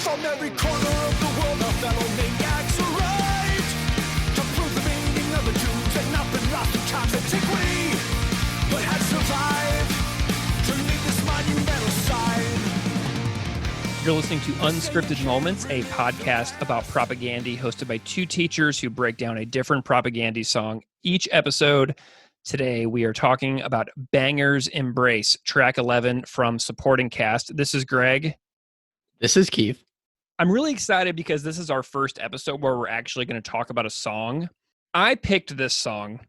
From every corner of the world, our fellow maniacs arrived to prove the meaning of the Jews had not been lost in time's antiquity, but had survived to leave this monumental sign. You're listening to Unscripted Moments, a podcast about Propagandhi, hosted by two teachers who break down a different Propagandhi song each episode. Today, we are talking about Banger's Embrace, track 11 from Supporting Caste. This is Greg. This is Keith. I'm really excited because this is our first episode where we're actually going to talk about a song. I picked this song,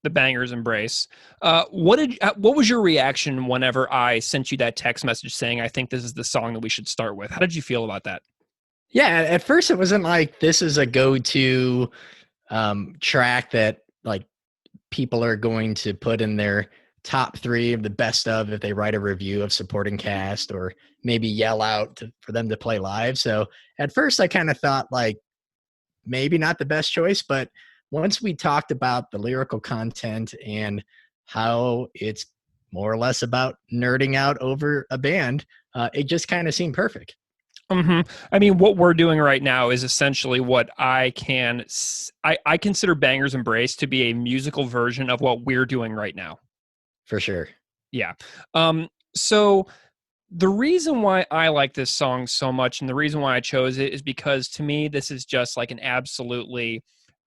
The Banger's Embrace. What was your reaction whenever I sent you that text message saying, I think this is the song that we should start with? How did you feel about that? Yeah, at first it wasn't like this is a go-to track that like people are going to put in their top 3 of the best of if they write a review of Supporting Caste or maybe yell out for them to play live. So at first I kind of thought like maybe not the best choice, but once we talked about the lyrical content and how it's more or less about nerding out over a band, it just kind of seemed perfect. Mm-hmm. I mean, what we're doing right now is essentially what I consider Banger's Embrace to be a musical version of what we're doing right now. For sure. Yeah. So the reason why I like this song so much and the reason why I chose it is because to me, this is just like an absolutely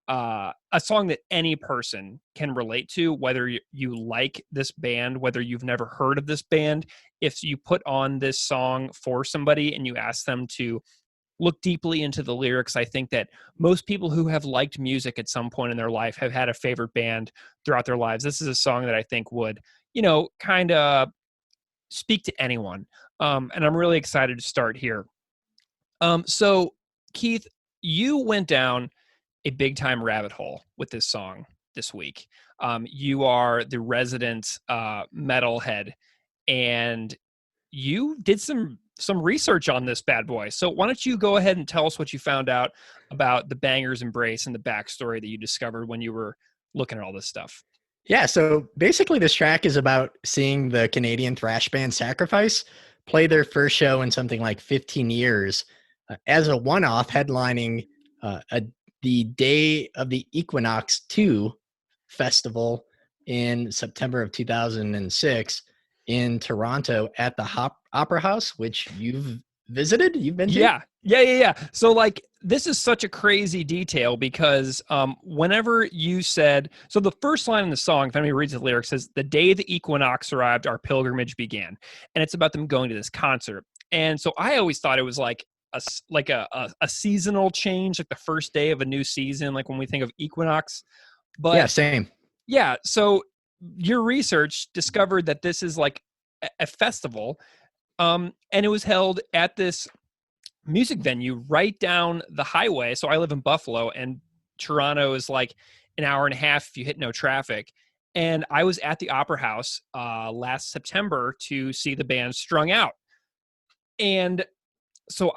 a song that any person can relate to, whether you like this band, whether you've never heard of this band. If you put on this song for somebody and you ask them to look deeply into the lyrics, I think that most people who have liked music at some point in their life have had a favorite band throughout their lives. This is a song that I think would, kind of speak to anyone. And I'm really excited to start here. So Keith, you went down a big time rabbit hole with this song this week. You are the resident metalhead, and you did some research on this bad boy. So why don't you go ahead and tell us what you found out about the Banger's Embrace and the backstory that you discovered when you were looking at all this stuff? Yeah, so basically this track is about seeing the Canadian thrash band Sacrifice play their first show in something like 15 years as a one-off, headlining the Day of the Equinox 2 festival in September of 2006 in Toronto at the Opera House, which you've visited, you've been to? Yeah. So like, this is such a crazy detail because whenever you said, so the first line in the song, if anybody reads the lyrics, says, "The day the equinox arrived, our pilgrimage began." And it's about them going to this concert. And so I always thought it was like a seasonal change, like the first day of a new season, like when we think of equinox. But yeah, same. Yeah. So your research discovered that this is like a festival. And it was held at this music venue right down the highway. So I live in Buffalo, and Toronto is like an hour and a half if you hit no traffic. And I was at the Opera House last September to see the band Strung Out. And so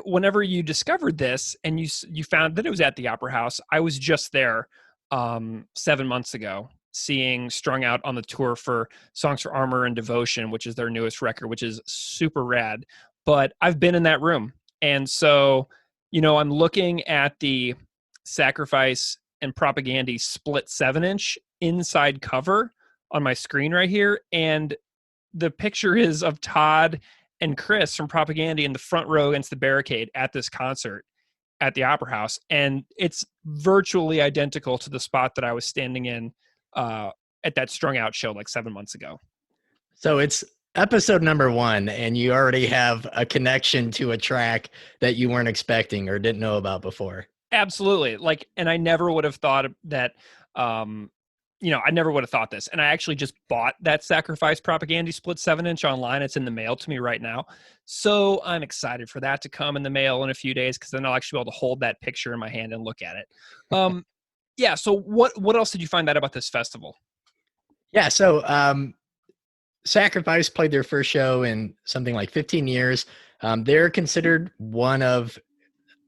whenever you discovered this and you found that it was at the Opera House, I was just there 7 months ago seeing Strung Out on the tour for Songs for Armor and Devotion, which is their newest record, which is super rad. But I've been in that room. And so, I'm looking at the Sacrifice and Propagandhi split 7-inch inside cover on my screen right here. And the picture is of Todd and Chris from Propagandhi in the front row against the barricade at this concert at the Opera House. And it's virtually identical to the spot that I was standing in at that Strung Out show like 7 months ago. So it's episode number 1, and you already have a connection to a track that you weren't expecting or didn't know about before. Absolutely. And I never would have thought that, I never would have thought this. And I actually just bought that Sacrifice Propagandhi split 7-inch online. It's in the mail to me right now. So I'm excited for that to come in the mail in a few days, because then I'll actually be able to hold that picture in my hand and look at it. Yeah. So what else did you find out about this festival? Yeah. So Sacrifice played their first show in something like 15 years. They're considered one of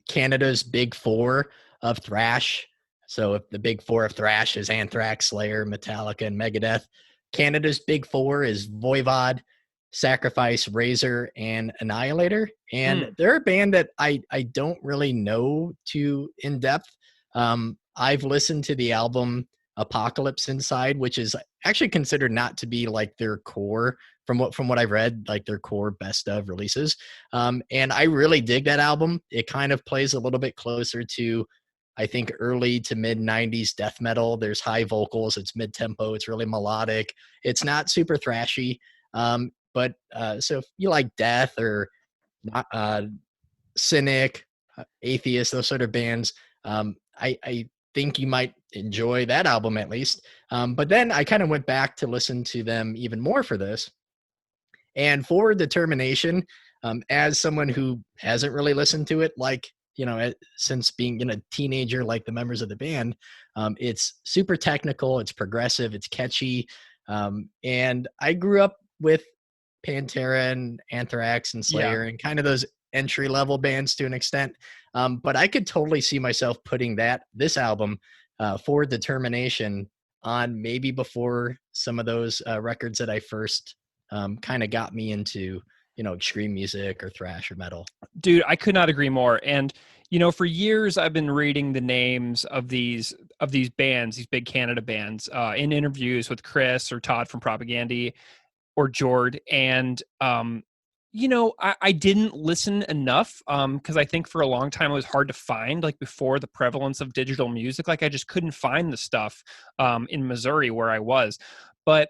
Canada's big 4 of thrash. So if the big 4 of thrash is Anthrax, Slayer, Metallica, and Megadeth, Canada's big 4 is Voivod, Sacrifice, Razor, and Annihilator. And Mm. they're a band that I don't really know too in depth. I've listened to the album Apocalypse Inside, which is actually considered not to be like their core from what I've read, like their core best of releases. And I really dig that album. It kind of plays a little bit closer to, I think, early to mid 90s death metal. There's high vocals, it's mid tempo, it's really melodic. It's not super thrashy. But so if you like death or not, Cynic, Atheist, those sort of bands, I think you might enjoy that album at least. But then I kind of went back to listen to them even more for this. And Forward Determination, as someone who hasn't really listened to it, like, since being a teenager, like the members of the band, it's super technical, it's progressive, it's catchy. And I grew up with Pantera and Anthrax and Slayer and kind of those entry level bands to an extent. But I could totally see myself putting this album, Forward Determination, on maybe before some of those records that I first kind of got me into, extreme music or thrash or metal. Dude, I could not agree more. And for years I've been reading the names of these bands, these big Canada bands, in interviews with Chris or Todd from Propagandhi or Jord. And I didn't listen enough because I think for a long time it was hard to find, like before the prevalence of digital music. Like I just couldn't find the stuff in Missouri where I was. But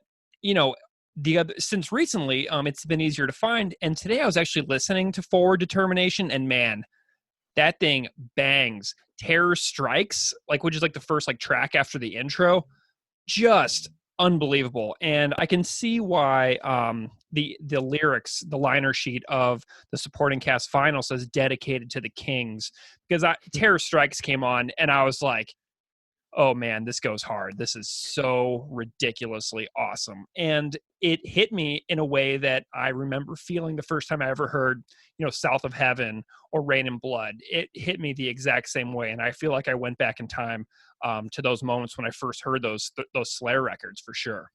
since recently, it's been easier to find. And today I was actually listening to Forward Determination, and man, that thing bangs. Terror Strikes, which is like the first track after the intro, just unbelievable. And I can see why the lyrics, the liner sheet of the Supporting Caste final says dedicated to the Kings, because Terror Strikes came on and I was like, oh man, this goes hard. This is so ridiculously awesome. And it hit me in a way that I remember feeling the first time I ever heard, South of Heaven or Rain and Blood. It hit me the exact same way. And I feel like I went back in time to those moments when I first heard those Slayer records, for sure.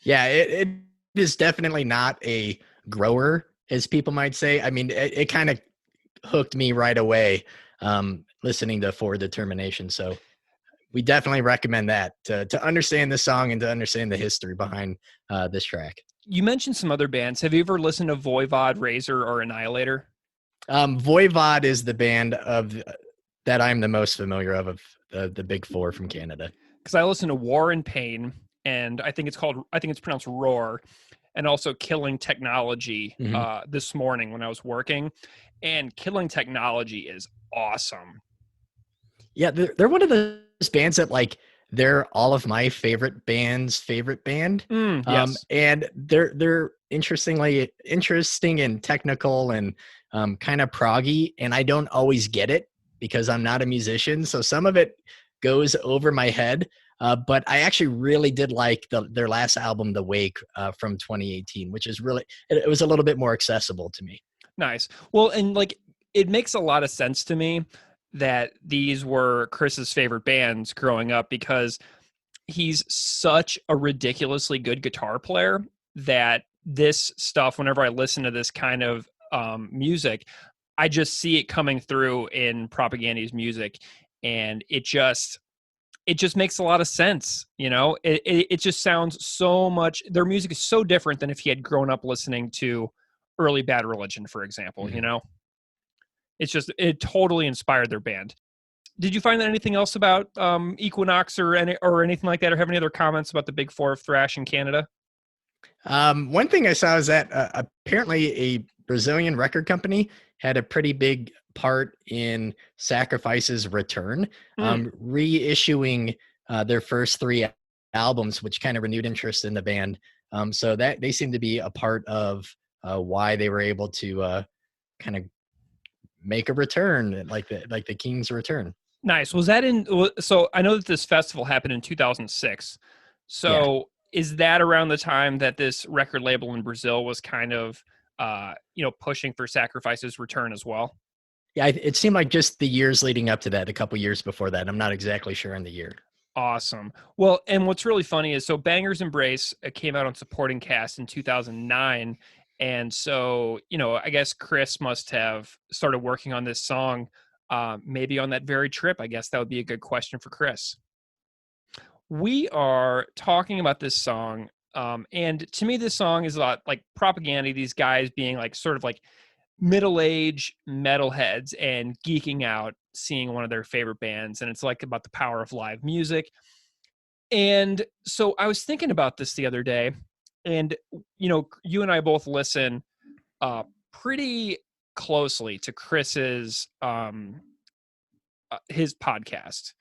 Yeah, it is definitely not a grower, as people might say. I mean, it kind of hooked me right away listening to Forward Determination. So we definitely recommend that to understand the song and to understand the history behind this track. You mentioned some other bands. Have you ever listened to Voivod, Razor, or Annihilator? Voivod is the band that I'm the most familiar of the big four from Canada. Because I listened to War and Pain, and I think it's pronounced Roar, and also Killing Technology this morning when I was working. And Killing Technology is awesome. Yeah, they're one of those bands that they're all of my favorite band's favorite band. Yes. And they're interesting and technical and kind of proggy, and I don't always get it because I'm not a musician. So some of it goes over my head. But I actually really did like their last album, The Wake, from 2018, which is really, it was a little bit more accessible to me. Nice. Well, and it makes a lot of sense to me that these were Chris's favorite bands growing up, because he's such a ridiculously good guitar player that this stuff, whenever I listen to this kind of music, I just see it coming through in Propagandhi's music, and it just makes a lot of sense. It just sounds so much, their music is so different than if he had grown up listening to early Bad Religion, for example. It totally inspired their band. Did you find anything else about Equinox or anything like that, or have any other comments about the big four of thrash in Canada? One thing I saw is that apparently a Brazilian record company had a pretty big part in Sacrifice's return, reissuing their first three albums, which kind of renewed interest in the band. So that they seem to be a part of why they were able to kind of make a return, like the King's return. Nice. So I know that this festival happened in 2006. So is that around the time that this record label in Brazil was kind of, pushing for Sacrifice's return as well? Yeah, it seemed like just the years leading up to that, a couple years before that. I'm not exactly sure on the year. Awesome. Well, and what's really funny is, so Banger's Embrace came out on Supporting Caste in 2009. And so, I guess Chris must have started working on this song maybe on that very trip. I guess that would be a good question for Chris. We are talking about this song. And to me, this song is a lot like Propagandhi, these guys being like sort of like middle-aged metalheads and geeking out seeing one of their favorite bands, and it's like about the power of live music. And so I was thinking about this the other day, and you and I both listen pretty closely to Chris's his podcast,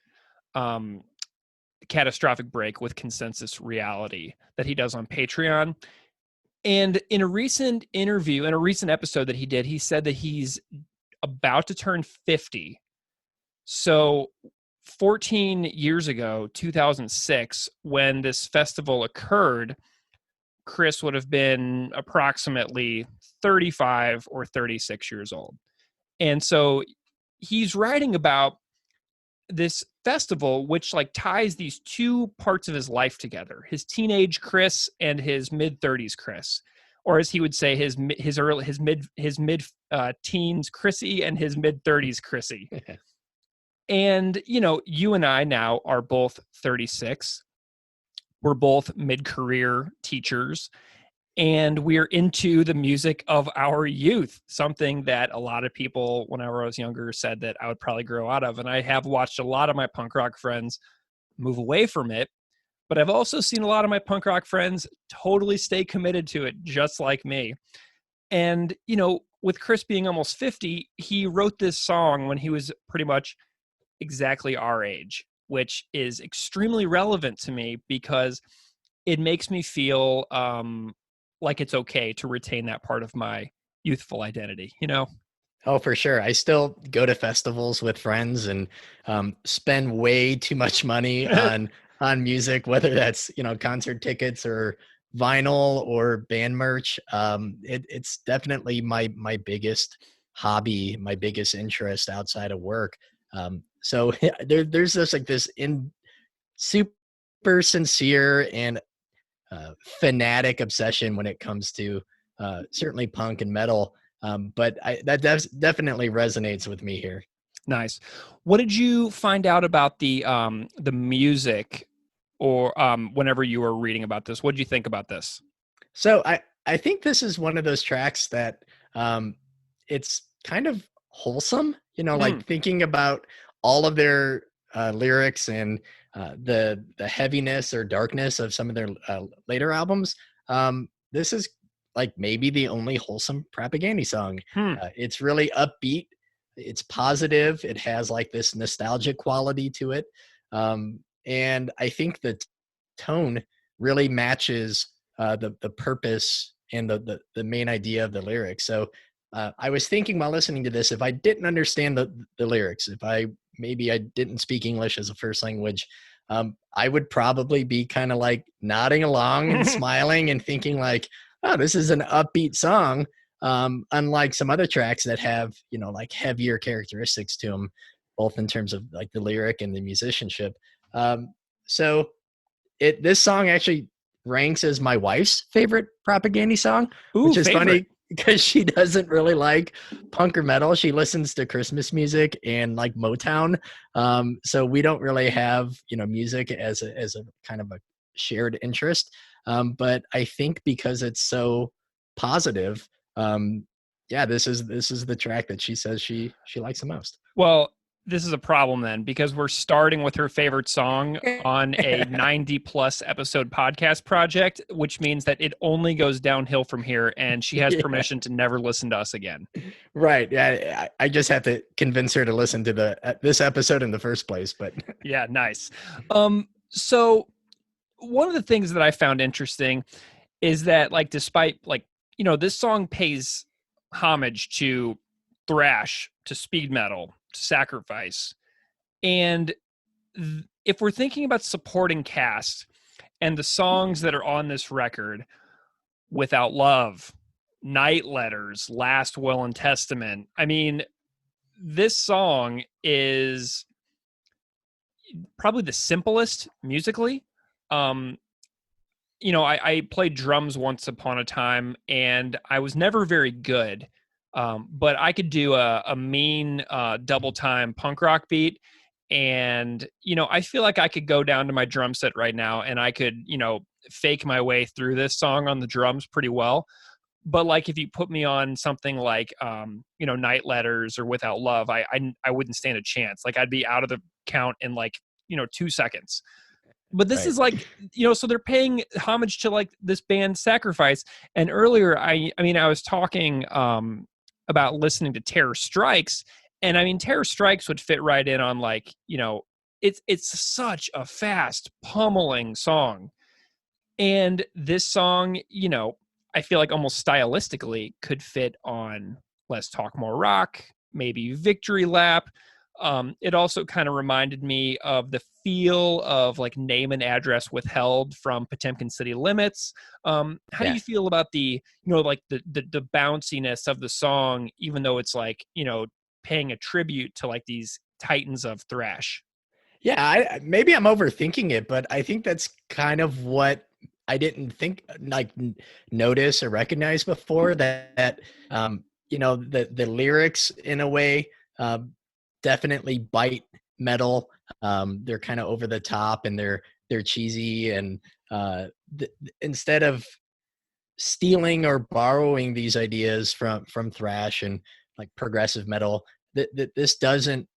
Catastrophic Break with Consensus Reality, that he does on Patreon. And in a recent interview, in a recent episode that he did, he said that he's about to turn 50. So 14 years ago, 2006, when this festival occurred, Chris would have been approximately 35 or 36 years old. And so he's writing about this festival, which like ties these two parts of his life together: his teenage Chris and his mid 30s Chris, or as he would say, his mid teens Chrissy and his mid 30s Chrissy. And you and I now are both 36. We're both mid-career teachers, and we're into the music of our youth, something that a lot of people when I was younger said that I would probably grow out of. And I have watched a lot of my punk rock friends move away from it, but I've also seen a lot of my punk rock friends totally stay committed to it, just like me. And, with Chris being almost 50, he wrote this song when he was pretty much exactly our age, which is extremely relevant to me because it makes me feel like it's okay to retain that part of my youthful identity, Oh, for sure. I still go to festivals with friends and spend way too much money on music, whether that's concert tickets or vinyl or band merch. It's definitely my biggest hobby, my biggest interest outside of work. So there's this super sincere and fanatic obsession when it comes to certainly punk and metal. But that definitely resonates with me here. Nice. What did you find out about the music, or whenever you were reading about this? What did you think about this? So I think this is one of those tracks that it's kind of wholesome, like thinking about all of their lyrics and the heaviness or darkness of some of their later albums. This is like maybe the only wholesome Propagandhi song. It's really upbeat. It's positive. It has like this nostalgic quality to it. And I think the tone really matches the purpose and the main idea of the lyrics. So I was thinking while listening to this, if I didn't understand the lyrics, if I didn't speak English as a first language, I would probably be kind of like nodding along and smiling and thinking like, oh, this is an upbeat song. Unlike some other tracks that have, like heavier characteristics to them, both in terms of like the lyric and the musicianship. So this song actually ranks as my wife's favorite Propagandhi song, which is funny because she doesn't really like punk or metal. She listens to Christmas music and like Motown. So we don't really have, music as a kind of a shared interest. But I think because it's so positive, this is the track that she says she likes the most. Well, this is a problem then, because we're starting with her favorite song on a 90 plus episode podcast project, which means that it only goes downhill from here, and she has permission to never listen to us again. Right. Yeah. I just have to convince her to listen to this episode in the first place, but yeah, nice. So one of the things that I found interesting is that, like, despite like, this song pays homage to thrash, to speed metal, to Sacrifice. And if we're thinking about Supporting Caste and the songs that are on this record, Without Love, Night Letters, Last Will and Testament, I mean, this song is probably the simplest musically. Um, I played drums once upon a time, and I was never very good. But I could do a mean double time punk rock beat. And, I feel like I could go down to my drum set right now and I could, fake my way through this song on the drums pretty well. But like if you put me on something like, Night Letters or Without Love, I wouldn't stand a chance. Like I'd be out of the count in like, 2 seconds. But this Right. is like, so they're paying homage to like this band Sacrifice. And earlier, I was talking about listening to Terror Strikes, and I mean Terror Strikes would fit right in on like, it's such a fast pummeling song. And this song, I feel like almost stylistically could fit on Let's Talk More Rock, maybe Victory Lap. It also kind of reminded me of the feel of like Name and Address Withheld from Potemkin City Limits. How do you feel about the bounciness of the song, even though it's like, paying a tribute to like these titans of thrash? Yeah, maybe I'm overthinking it, but I think that's kind of what I didn't think notice or recognize before, that the lyrics in a way definitely bite metal. They're kind of over the top and they're cheesy, and instead of stealing or borrowing these ideas from thrash and like progressive metal, this doesn't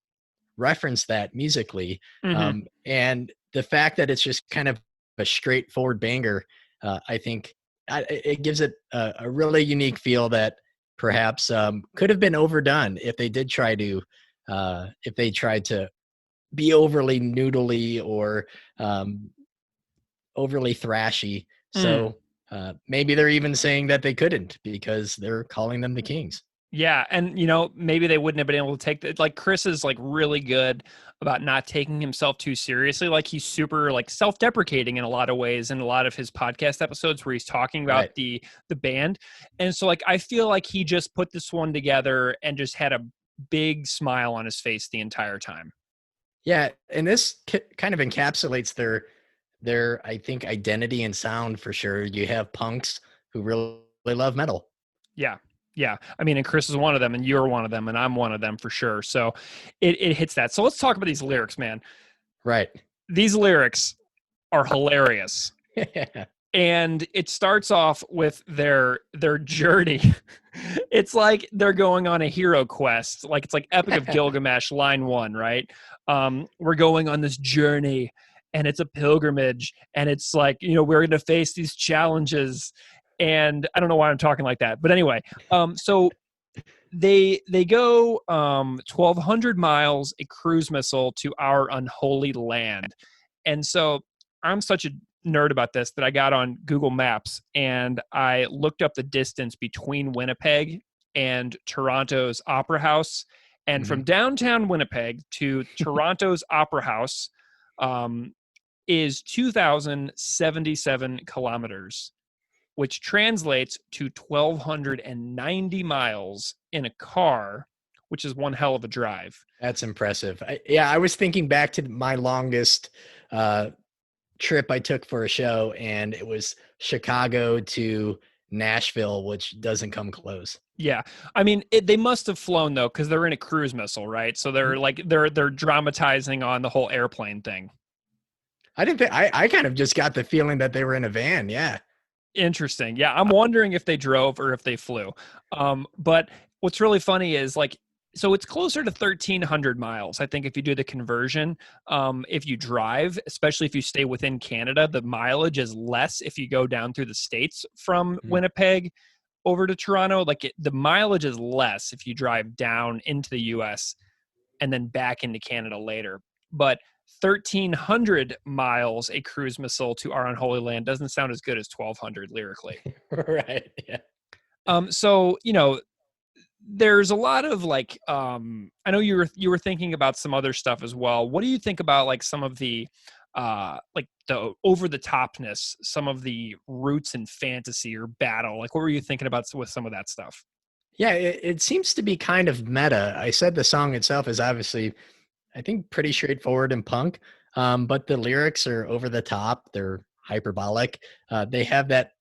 reference that musically. Mm-hmm. And the fact that it's just kind of a straightforward banger, I think it gives it a really unique feel that perhaps could have been overdone if they did try to be overly noodly or overly thrashy. So maybe they're even saying that they couldn't because they're calling them the Kings. Yeah, and maybe they wouldn't have been able to take that. Like Chris is like really good about not taking himself too seriously. Like he's super like self-deprecating in a lot of ways in a lot of his podcast episodes where he's talking about the band. And so like I feel like he just put this one together and just had a big smile on his face the entire time. Yeah, and this kind of encapsulates their I think identity and sound for sure. You have punks who really love metal. Yeah. Yeah. I mean, and Chris is one of them, and you're one of them, and I'm one of them for sure. So it hits that. So let's talk about these lyrics, man. Right. These lyrics are hilarious. And it starts off with their journey. It's like they're going on a hero quest. Like it's like Epic of Gilgamesh, line 1, right? We're going on this journey, and it's a pilgrimage, and it's like, we're going to face these challenges. And I don't know why I'm talking like that, but anyway, so they go 1,200 miles, a cruise missile to our unholy land. And so I'm such a nerd about this that I got on Google Maps and I looked up the distance between Winnipeg and Toronto's Opera House. And from downtown Winnipeg to Toronto's Opera House is 2,077 kilometers, which translates to 1,290 miles in a car, which is one hell of a drive. That's impressive. I was thinking back to my longest trip I took for a show, and it was Chicago to Nashville, which doesn't come close. Yeah. I mean, they must have flown though, because they're in a cruise missile, right? So they're like, they're dramatizing on the whole airplane thing. I didn't think, I kind of just got the feeling that they were in a van. Yeah. Interesting. Yeah, I'm wondering if they drove or if they flew. But what's really funny is like, so it's closer to 1,300 miles. I think if you do the conversion, if you drive, especially if you stay within Canada, the mileage is less if you go down through the States from Winnipeg over to Toronto. Like the mileage is less if you drive down into the US and then back into Canada later. But 1,300 miles, a cruise missile to our unholy land doesn't sound as good as 1,200 lyrically. Right. Yeah. So, there's a lot of like, I know you were thinking about some other stuff as well. What do you think about like some of the, like the over the topness, some of the roots in fantasy or battle? Like, what were you thinking about with some of that stuff? Yeah. It seems to be kind of meta. I said the song itself is obviously, I think, pretty straightforward and punk. but the lyrics are over the top. They're hyperbolic. They have that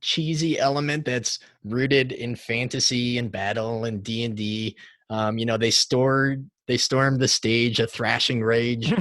cheesy element that's rooted in fantasy and battle and D&D. They stormed the stage, a thrashing rage.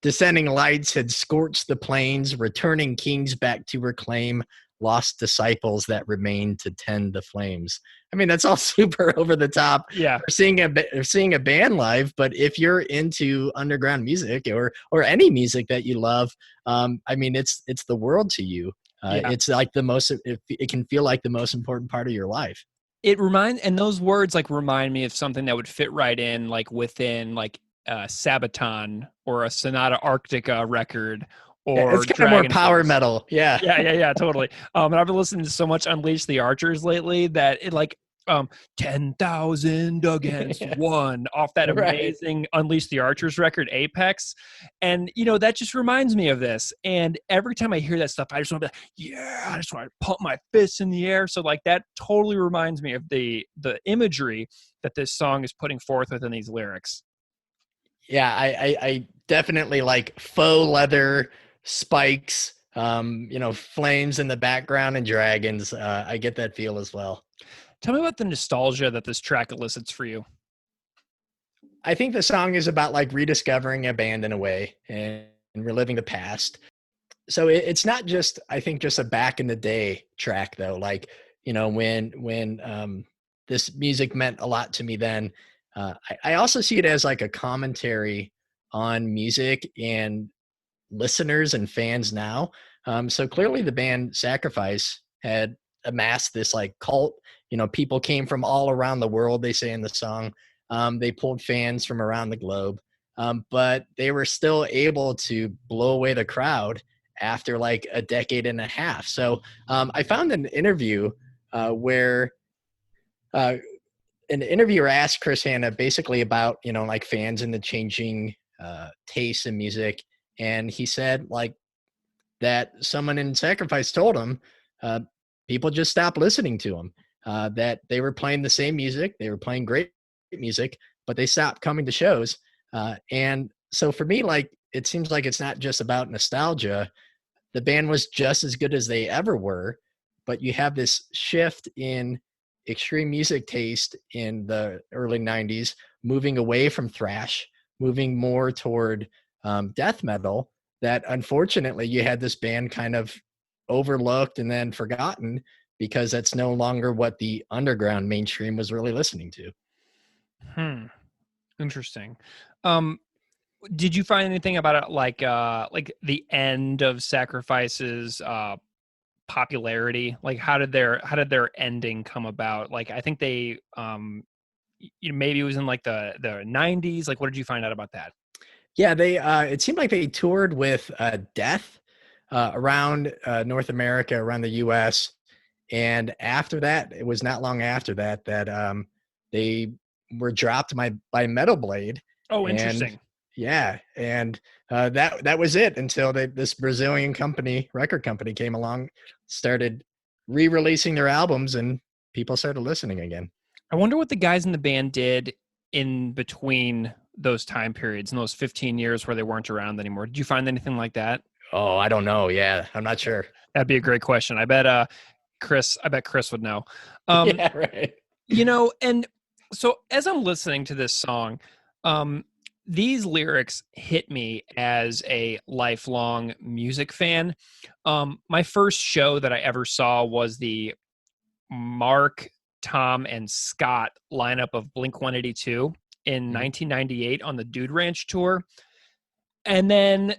Descending lights had scorched the plains, returning kings back to reclaim lost disciples that remained to tend the flames. I mean, that's all super over the top. Yeah. Seeing a band live, but if you're into underground music or any music that you love, I mean, it's the world to you. Yeah. It's like it can feel like the most important part of your life. And those words like remind me of something that would fit right in, like within like Sabaton or a Sonata Arctica record or It's kind of more power Dragonfest. metal. Yeah. Yeah, totally. And I've been listening to so much Unleash the Archers lately that it like 10,000 against Yeah. one off that Right. amazing Unleash the Archers record, Apex. And, that just reminds me of this. And every time I hear that stuff, I just want to be like, yeah, I just want to pump my fists in the air. So like that totally reminds me of the imagery that this song is putting forth within these lyrics. Yeah, I definitely like faux leather spikes, flames in the background and dragons. I get that feel as well. Tell me about the nostalgia that this track elicits for you. I think the song is about like rediscovering a band in a way and reliving the past. So it's not just, I think, just a back in the day track though. Like, when this music meant a lot to me then. I also see it as like a commentary on music and listeners and fans now. So clearly the band Sacrifice had amassed this like cult. People came from all around the world, they say in the song. They pulled fans from around the globe, but they were still able to blow away the crowd after like a decade and a half. So I found an interview where an interviewer asked Chris Hanna basically about, like fans and the changing tastes in music. And he said like that someone in Sacrifice told him people just stopped listening to him, that they were playing the same music. They were playing great music, but they stopped coming to shows. And so for me, like, it seems like it's not just about nostalgia. The band was just as good as they ever were, but you have this shift in extreme music taste in the early 90s, moving away from thrash, moving more toward death metal, that unfortunately you had this band kind of overlooked and then forgotten because that's no longer what the underground mainstream was really listening to. Interesting. Did you find anything about it like the end of Sacrifice's popularity? Like how did their ending come about? Like I think they maybe it was in like the 90s. Like what did you find out about that? Yeah, they it seemed like they toured with Death around North America, around the US. And after that, it was not long after that they were dropped by Metal Blade. Oh, And interesting. yeah, and that was it until this Brazilian record company came along, started re-releasing their albums, and people started listening again. I wonder what the guys in the band did in between those time periods, in those 15 years where they weren't around anymore. Did you find anything like that? Oh, I don't know. Yeah, I'm not sure. That'd be a great question. I bet Chris would know. Yeah, right. And so as I'm listening to this song, these lyrics hit me as a lifelong music fan. My first show that I ever saw was the Mark, Tom, and Scott lineup of Blink-182 in 1998 on the Dude Ranch tour. And then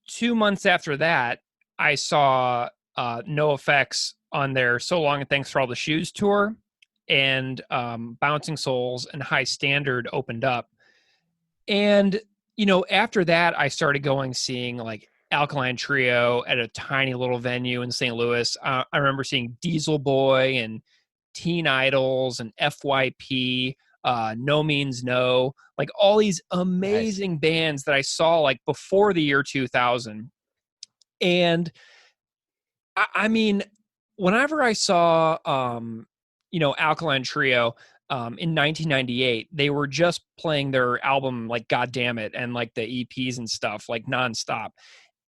2 months after that, I saw NoFX on their So Long and Thanks for All the Shoes tour, and Bouncing Souls and High Standard opened up. And, after that, I started seeing like Alkaline Trio at a tiny little venue in St. Louis. I remember seeing Diesel Boy and Teen Idols and FYP, No Means No, like all these amazing bands that I saw like before the year 2000. And I mean, whenever I saw, Alkaline Trio, in 1998, they were just playing their album like God Damn It and like the EPs and stuff like nonstop.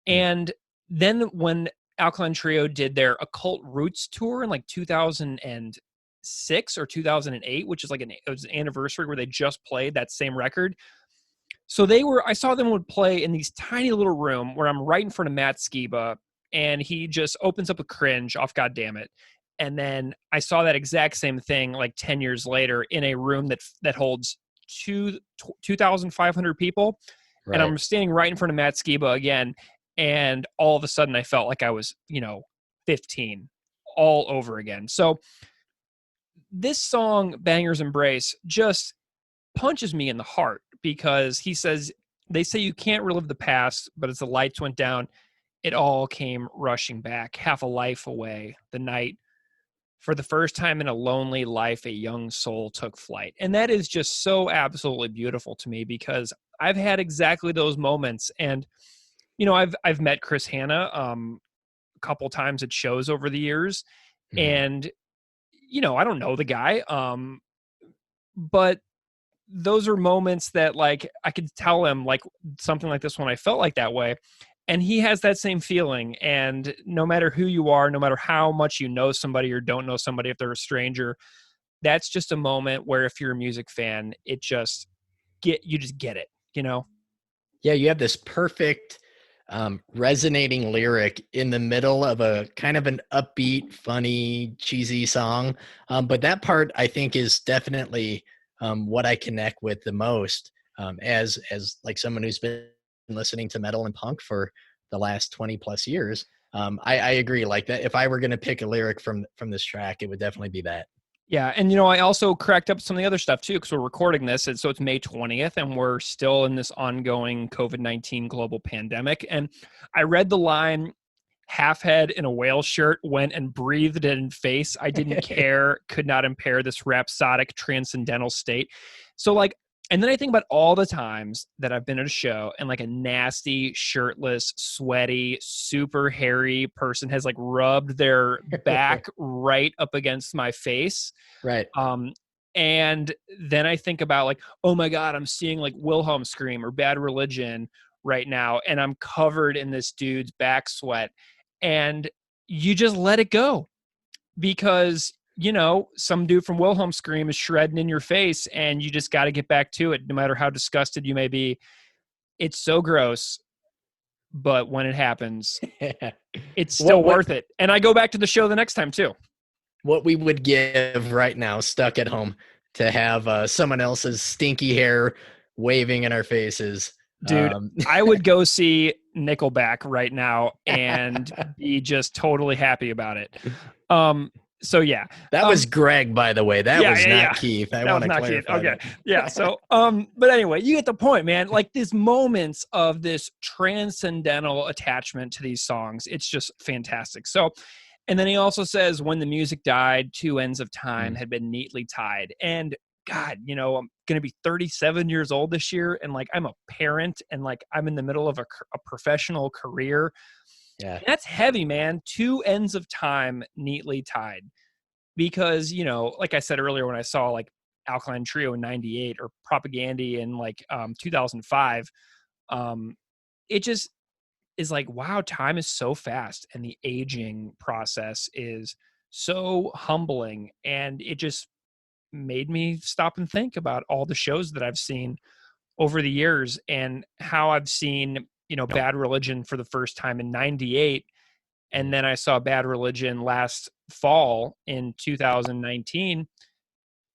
And then when Alkaline Trio did their Occult Roots tour in like 2006 or 2008, which is like it was an anniversary where they just played that same record. So I saw them would play in these tiny little room where I'm right in front of Matt Skiba, and he just opens up a Cringe off God Damn It. And then I saw that exact same thing like 10 years later in a room that holds 2,500 people. Right. And I'm standing right in front of Matt Skiba again. And all of a sudden I felt like I was, 15 all over again. So this song, Banger's Embrace, just punches me in the heart because he says, they say you can't relive the past, but as the lights went down, it all came rushing back, half a life away. The night, for the first time in a lonely life, a young soul took flight. And that is just so absolutely beautiful to me because I've had exactly those moments. And, I've met Chris Hanna a couple times at shows over the years. And, I don't know the guy, but those are moments that like I could tell him like something like this when I felt like that way. And he has that same feeling. And no matter who you are, no matter how much you know somebody or don't know somebody, if they're a stranger, that's just a moment where if you're a music fan, you just get it, Yeah, you have this perfect resonating lyric in the middle of a kind of an upbeat, funny, cheesy song. But that part I think is definitely what I connect with the most as like someone who's been listening to metal and punk for the last 20 plus years. I agree like that. If I were going to pick a lyric from this track, it would definitely be that. Yeah. And, I also cracked up some of the other stuff too, because we're recording this. And so it's May 20th and we're still in this ongoing COVID-19 global pandemic. And I read the line, half head in a whale shirt went and breathed it in face. I didn't care, could not impair this rhapsodic transcendental state. So like, and then I think about all the times that I've been at a show and like a nasty, shirtless, sweaty, super hairy person has like rubbed their back right up against my face. Right. And then I think about like, oh my God, I'm seeing like Wilhelm Scream or Bad Religion right now. And I'm covered in this dude's back sweat. And you just let it go because some dude from Wilhelm Scream is shredding in your face and you just got to get back to it no matter how disgusted you may be. It's so gross, but when it happens, it's still worth it. And I go back to the show the next time too. What we would give right now, stuck at home, to have someone else's stinky hair waving in our faces. Dude, I would go see Nickelback right now and be just totally happy about it. So yeah, that was Greg, by the way. That was not Keith. I want to clarify. Okay, yeah. So, but anyway, you get the point, man. Like these moments of this transcendental attachment to these songs, it's just fantastic. So, and then he also says, when the music died, two ends of time had been neatly tied. And God, I'm going to be 37 years old this year, and like I'm a parent, and like I'm in the middle of a professional career. Yeah, that's heavy, man. Two ends of time neatly tied. Because, like I said earlier, when I saw like Alkaline Trio in 98 or Propagandhi in like 2005, it just is like, wow, time is so fast. And the aging process is so humbling. And it just made me stop and think about all the shows that I've seen over the years and how I've seen, Bad Religion for the first time in 98. And then I saw Bad Religion last fall in 2019.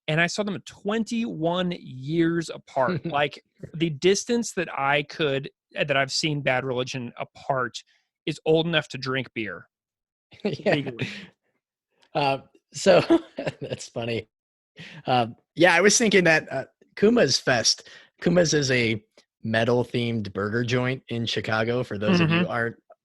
And I saw them 21 years apart. Like the distance that I've seen Bad Religion apart is old enough to drink beer. Yeah. So that's funny. I was thinking that Kuma's Fest. Kuma's is a metal themed burger joint in Chicago for those of you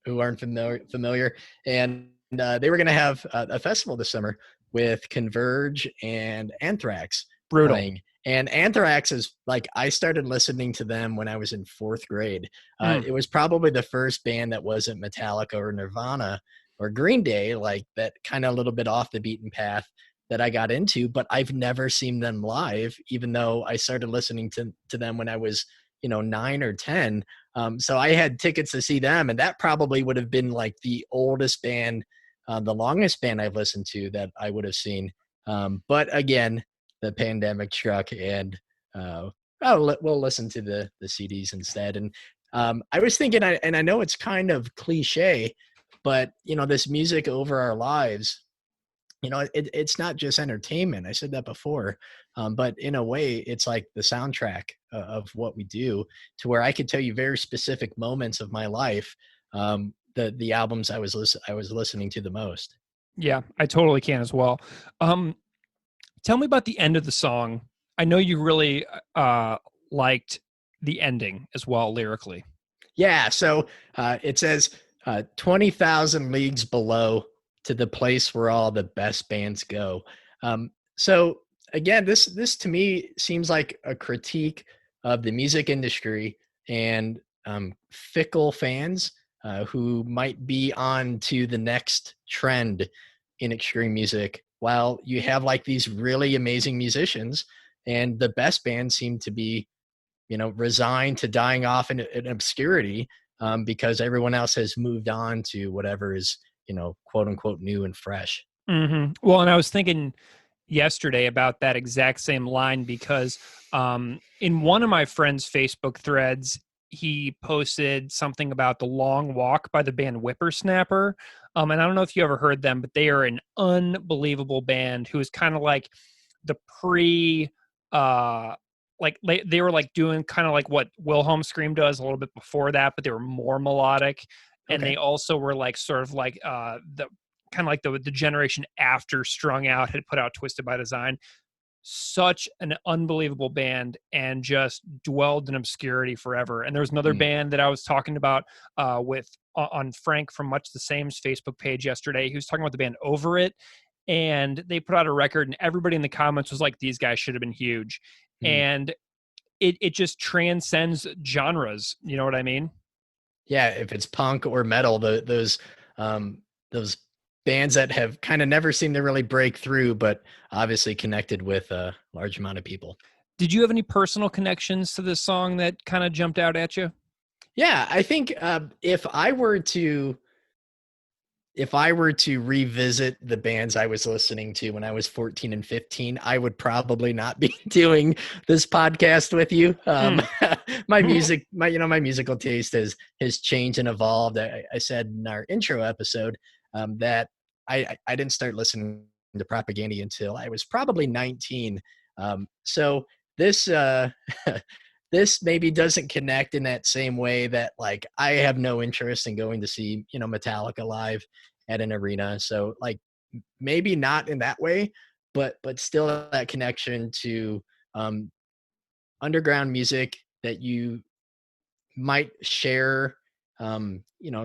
who aren't familiar. And they were going to have a festival this summer with Converge and Anthrax playing. And Anthrax is like, I started listening to them when I was in fourth grade. It was probably the first band that wasn't Metallica or Nirvana or Green Day, like that kind of a little bit off the beaten path that I got into, but I've never seen them live, even though I started listening to them when I was, 9 or 10. So I had tickets to see them, and that probably would have been like the oldest band, the longest band I've listened to that I would have seen. But again, the pandemic struck, and we'll listen to the CDs instead. And I was thinking, and I know it's kind of cliche, but this music over our lives, it's not just entertainment. I said that before, but in a way, it's like the soundtrack of what we do, to where I could tell you very specific moments of my life, the albums I was listening to the most. Yeah, I totally can as well. Tell me about the end of the song. I know you really liked the ending as well lyrically. Yeah, so it says 20,000 leagues below, to the place where all the best bands go. So again, this to me seems like a critique of the music industry and fickle fans who might be on to the next trend in extreme music, while you have like these really amazing musicians, and the best bands seem to be resigned to dying off in obscurity, because everyone else has moved on to whatever is, quote unquote, new and fresh. Mm-hmm. Well, and I was thinking yesterday about that exact same line because in one of my friend's Facebook threads, he posted something about The Long Walk by the band Whippersnapper. And I don't know if you ever heard them, but they are an unbelievable band who is kind of like the like they were like doing kind of like what Wilhelm Scream does a little bit before that, but they were more melodic. And Okay. they also were like sort of like the kind of like the generation after Strung Out had put out Twisted by Design. Such an unbelievable band, and just dwelled in obscurity forever. And there was another Mm. band that I was talking about with on Frank from Much the Same's Facebook page yesterday. He was talking about the band Over It, and they put out a record, and everybody in the comments was like, these guys should have been huge. Mm. And it just transcends genres. You know what I mean? Yeah, if it's punk or metal, those bands that have kind of never seemed to really break through, but obviously connected with a large amount of people. Did you have any personal connections to this song that kind of jumped out at you? Yeah, I think if I were to revisit the bands I was listening to when I was 14 and 15, I would probably not be doing this podcast with you. My musical taste has changed and evolved. I said in our intro episode that I didn't start listening to Propagandhi until I was probably 19. So this this maybe doesn't connect in that same way that, like, I have no interest in going to see, Metallica live at an arena. So like maybe not in that way, but still that connection to um, underground music that you might share,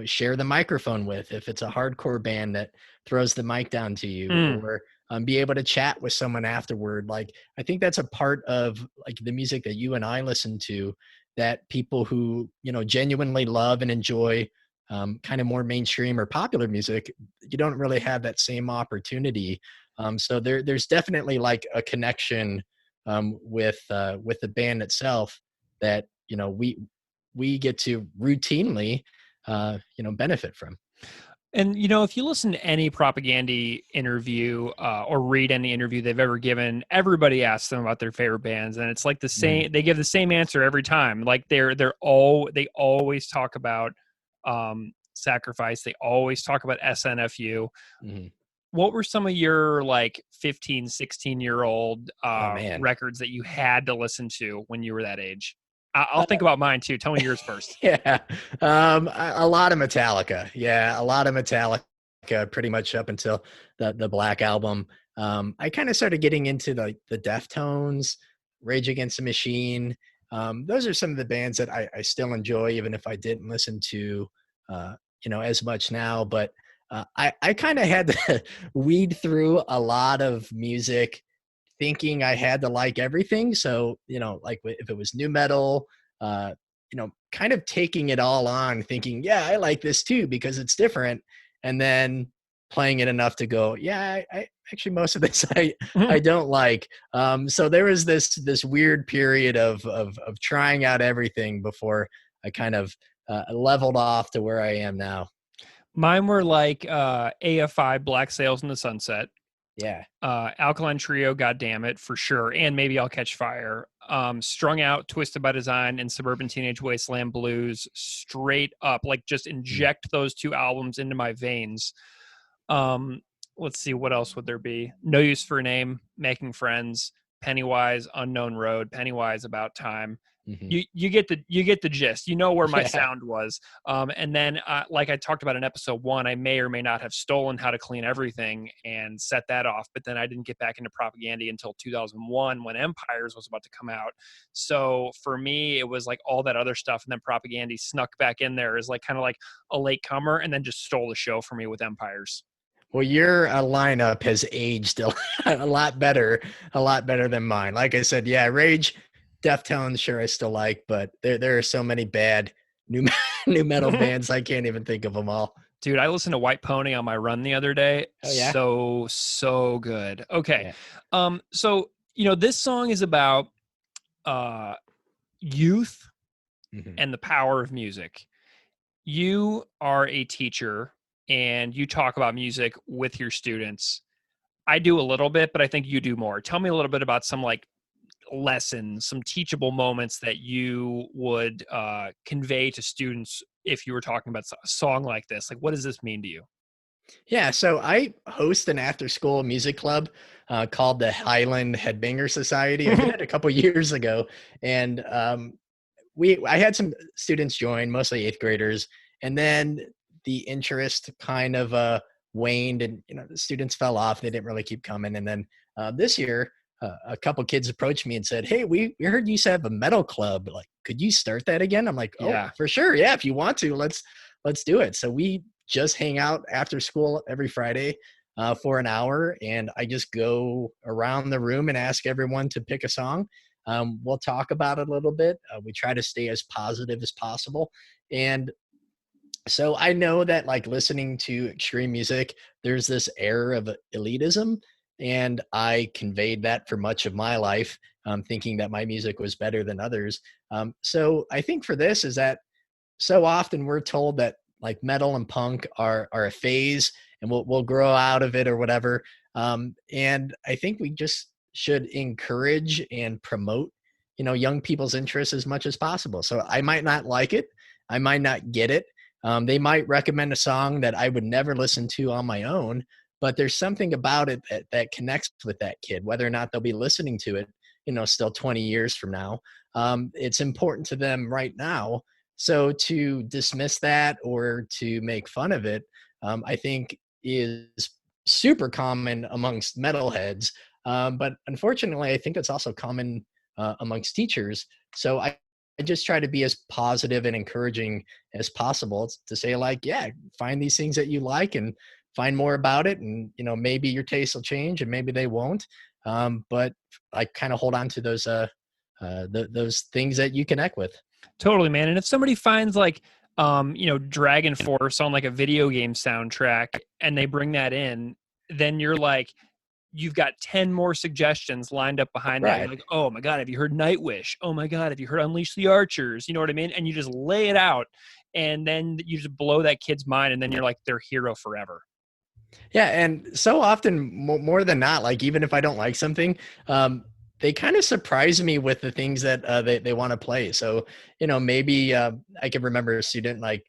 share the microphone with, if it's a hardcore band that throws the mic down to you, or be able to chat with someone afterward. Like, I think that's a part of like the music that you and I listen to, that people who, genuinely love and enjoy kind of more mainstream or popular music, you don't really have that same opportunity. So there's definitely like a connection with the band itself that, we get to routinely, benefit from. And, if you listen to any Propagandhi interview or read any interview they've ever given, everybody asks them about their favorite bands. And it's like the same, they give the same answer every time. Like they always talk about Sacrifice. They always talk about SNFU. Mm-hmm. What were some of your like 15, 16-year-old Oh man. records that you had to listen to when you were that age? I'll think about mine too. Tell me yours first. Yeah. A lot of Metallica. Yeah. A lot of Metallica, pretty much up until the Black Album. I kind of started getting into the Deftones, Rage Against the Machine. Those are some of the bands that I still enjoy, even if I didn't listen to, as much now. But I kind of had to weed through a lot of music, thinking I had to like everything. So, like if it was new metal, kind of taking it all on, thinking, yeah, I like this too, because it's different. And then, playing it enough to go, yeah, I actually most of this I don't like. So there was this weird period of trying out everything before I kind of leveled off to where I am now. Mine were like AFI, Black Sails in the Sunset, Yeah. Alkaline Trio, God damn it, for sure, and Maybe I'll Catch Fire. Strung Out, Twisted by Design, and Suburban Teenage Wasteland Blues, straight up, like just inject those two albums into my veins. Let's see, what else would there be? No Use for a Name, Making Friends, Pennywise, Unknown Road, Pennywise, About Time. Mm-hmm. You get the gist. You know where my Yeah. sound was. And then like I talked about in episode 1, I may or may not have stolen How to Clean Everything and set that off, but then I didn't get back into Propagandhi until 2001 when Empires was about to come out. So for me, it was like all that other stuff, and then Propagandhi snuck back in there as like kind of like a late comer, and then just stole the show for me with Empires. Well, your lineup has aged a lot better than mine. Like I said, yeah, Rage, Deftones, sure I still like, but there are so many bad new metal bands I can't even think of them all. Dude, I listened to White Pony on my run the other day. Oh, yeah? So good. Okay. Yeah. So, this song is about youth Mm-hmm. and the power of music. You are a teacher and you talk about music with your students. I do a little bit, but I think you do more. Tell me a little bit about some like lessons, some teachable moments that you would convey to students if you were talking about a song like this. Like, what does this mean to you? Yeah, so I host an after-school music club called the Highland Headbanger Society. I did it a couple years ago, and I had some students join, mostly 8th graders, and then the interest kind of waned, and the students fell off. They didn't really keep coming, and then this year, a couple kids approached me and said, "Hey, we heard you used to have a metal club. Like, could you start that again?" I'm like, "Oh, Yeah. for sure. Yeah, if you want to, let's do it." So we just hang out after school every Friday for an hour, and I just go around the room and ask everyone to pick a song. We'll talk about it a little bit. We try to stay as positive as possible, and so I know that like listening to extreme music, there's this air of elitism, and I conveyed that for much of my life, thinking that my music was better than others. So I think for this is that so often we're told that like metal and punk are a phase, and we'll grow out of it or whatever. And I think we just should encourage and promote, young people's interests as much as possible. So I might not like it, I might not get it. They might recommend a song that I would never listen to on my own, but there's something about it that connects with that kid, whether or not they'll be listening to it, still 20 years from now. It's important to them right now. So to dismiss that or to make fun of it, I think is super common amongst metalheads. But unfortunately, I think it's also common amongst teachers. So I just try to be as positive and encouraging as possible to say like, yeah, find these things that you like and find more about it. And, maybe your taste will change and maybe they won't. But I kind of hold on to those things that you connect with. Totally, man. And if somebody finds like, Dragon Force on like a video game soundtrack and they bring that in, then you're like, you've got 10 more suggestions lined up behind that. Right. You're like, oh my God, have you heard Nightwish? Oh my God, have you heard Unleash the Archers? You know what I mean? And you just lay it out, and then you just blow that kid's mind, and then you're like their hero forever. Yeah, and so often, more than not, like even if I don't like something, they kind of surprise me with the things that they want to play. So, maybe I can remember a student like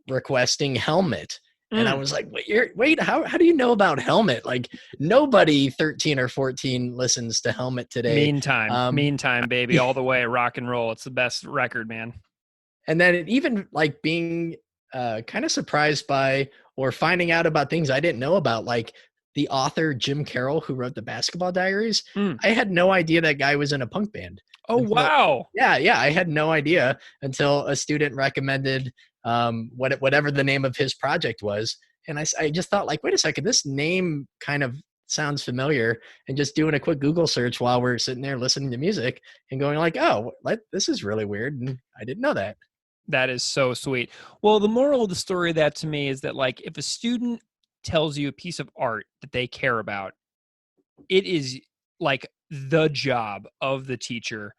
requesting Helmet. And I was like, wait, how do you know about Helmet? Like nobody 13 or 14 listens to Helmet today. Meantime, baby, all the way, rock and roll. It's the best record, man. And then even like being kind of surprised by or finding out about things I didn't know about, like the author Jim Carroll, who wrote the Basketball Diaries. I had no idea that guy was in a punk band. Oh, wow. Yeah. I had no idea until a student recommended whatever the name of his project was. And I just thought like, wait a second, this name kind of sounds familiar, and just doing a quick Google search while we're sitting there listening to music and going like, oh, this is really weird. And I didn't know that. That is so sweet. Well, the moral of the story of that to me is that like if a student tells you a piece of art that they care about, it is like the job of the teacher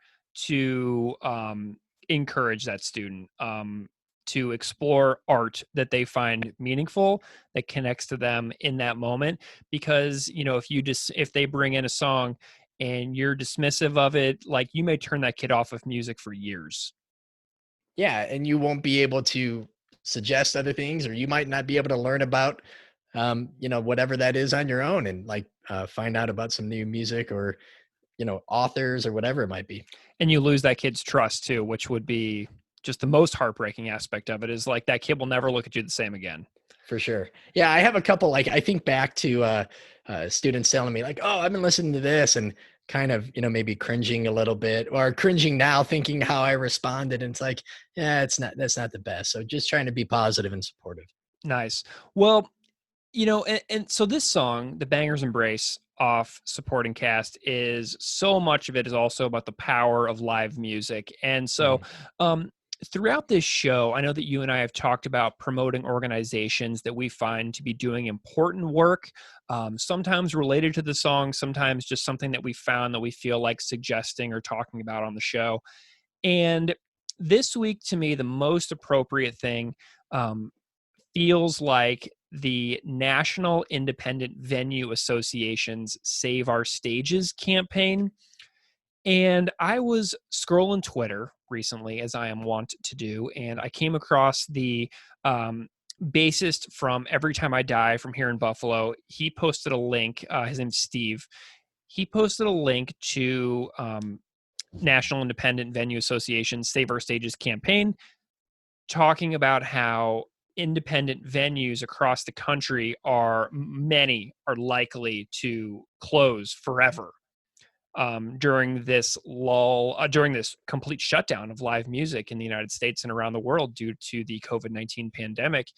to encourage that student to explore art that they find meaningful, that connects to them in that moment. Because, you know, if they bring in a song and you're dismissive of it, like, you may turn that kid off of music for years. Yeah, and you won't be able to suggest other things, or you might not be able to learn about, whatever that is on your own, and like find out about some new music, or authors, or whatever it might be. And you lose that kid's trust too, which would be just the most heartbreaking aspect of it, is like that kid will never look at you the same again. For sure. Yeah, I have a couple, like, I think back to students telling me like, oh, I've been listening to this, and kind of, maybe cringing a little bit, or cringing now thinking how I responded. And it's like, yeah, that's not the best. So just trying to be positive and supportive. Nice. Well, and so this song, The Banger's Embrace, off Supporting Caste, is so much of it is also about the power of live music. And so throughout this show, I know that you and I have talked about promoting organizations that we find to be doing important work, sometimes related to the song, sometimes just something that we found that we feel like suggesting or talking about on the show. And this week, to me, the most appropriate thing feels like the National Independent Venue Association's Save Our Stages campaign. And I was scrolling Twitter recently, as I am wont to do, and I came across the bassist from Every Time I Die from here in Buffalo. He posted a link. His name's Steve. He posted a link to National Independent Venue Association Save Our Stages campaign, talking about how independent venues across the country many are likely to close forever during this lull, during this complete shutdown of live music in the United States and around the world due to the COVID-19 pandemic.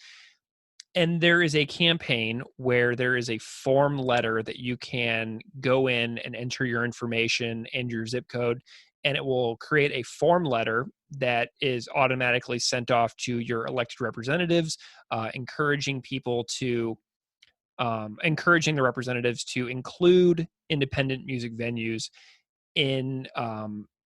And there is a campaign where there is a form letter that you can go in and enter your information and your zip code, and it will create a form letter that is automatically sent off to your elected representatives, encouraging the representatives to include independent music venues in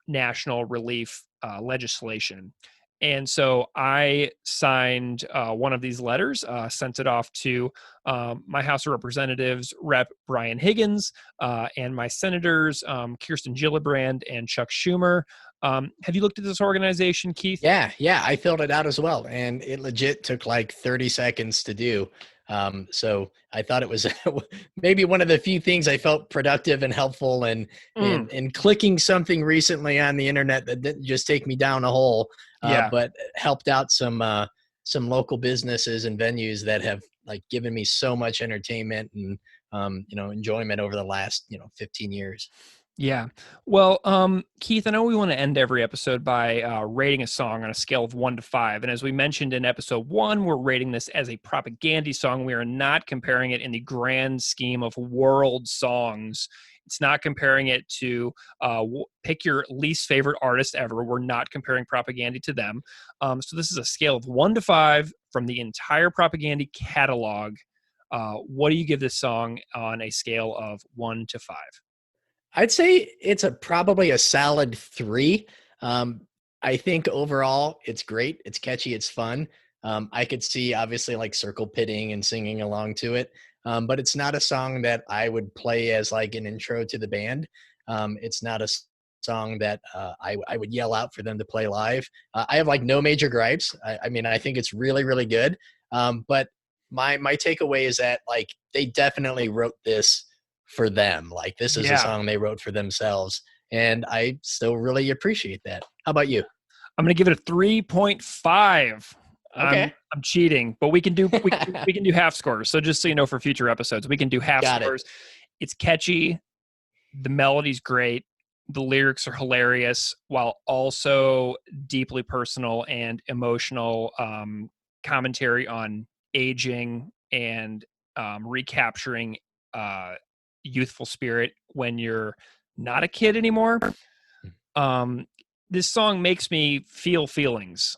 national relief legislation. And so I signed one of these letters, sent it off to my House of Representatives Rep. Brian Higgins, and my senators, Kirsten Gillibrand and Chuck Schumer. Have you looked at this organization, Keith? Yeah, I filled it out as well, and it legit took like 30 seconds to do. So I thought it was maybe one of the few things I felt productive and helpful, and clicking something recently on the internet that didn't just take me down a hole, but helped out some local businesses and venues that have like given me so much entertainment and enjoyment over the last 15 years. Yeah. Well, Keith, I know we want to end every episode by rating a song on a scale of 1 to 5. And as we mentioned in episode 1, we're rating this as a Propagandhi song. We are not comparing it in the grand scheme of world songs. It's not comparing it to pick your least favorite artist ever. We're not comparing Propagandhi to them. So this is a scale of 1 to 5 from the entire Propagandhi catalog. What do you give this song on a scale of 1 to 5? I'd say it's probably a solid 3. I think overall it's great. It's catchy. It's fun. I could see obviously like circle pitting and singing along to it. But it's not a song that I would play as like an intro to the band. It's not a song that I would yell out for them to play live. I have like no major gripes. I mean, I think it's really, really good. But my takeaway is that like they definitely wrote this for them. Like this is a song they wrote for themselves, and I still really appreciate that. How about you? I'm going to give it a 3.5. Okay. I'm cheating, but we can do we can do half scores. So just so you know, for future episodes, we can do half scores. It's catchy, the melody's great, the lyrics are hilarious, while also deeply personal and emotional commentary on aging and recapturing youthful spirit when you're not a kid anymore. This song makes me feel feelings.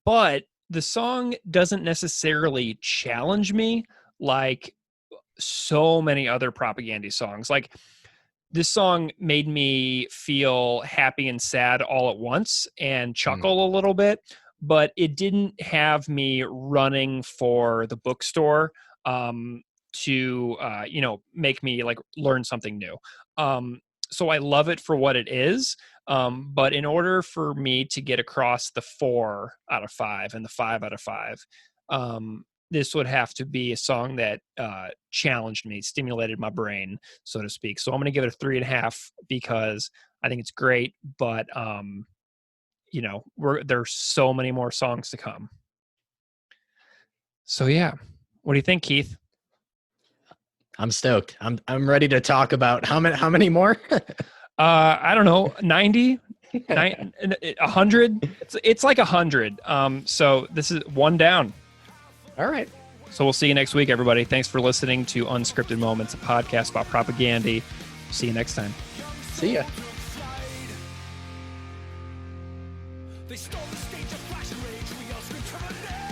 But the song doesn't necessarily challenge me like so many other Propagandhi songs. Like, this song made me feel happy and sad all at once and chuckle a little bit, but it didn't have me running for the bookstore to make me like learn something new. So I love it for what it is. But in order for me to get across the 4 out of 5 and the 5 out of 5, this would have to be a song that challenged me, stimulated my brain, so to speak. So I'm going to give it a 3.5 because I think it's great, but there's so many more songs to come. So yeah, what do you think, Keith? I'm stoked. I'm ready to talk about how many more? I don't know, 90, 100. It's like 100. So this is one down. All right. So we'll see you next week, everybody. Thanks for listening to Unscripted Moments, a podcast about Propagandhi. See you next time. See ya. They stole the stage of flash and rage. We all scream terminate.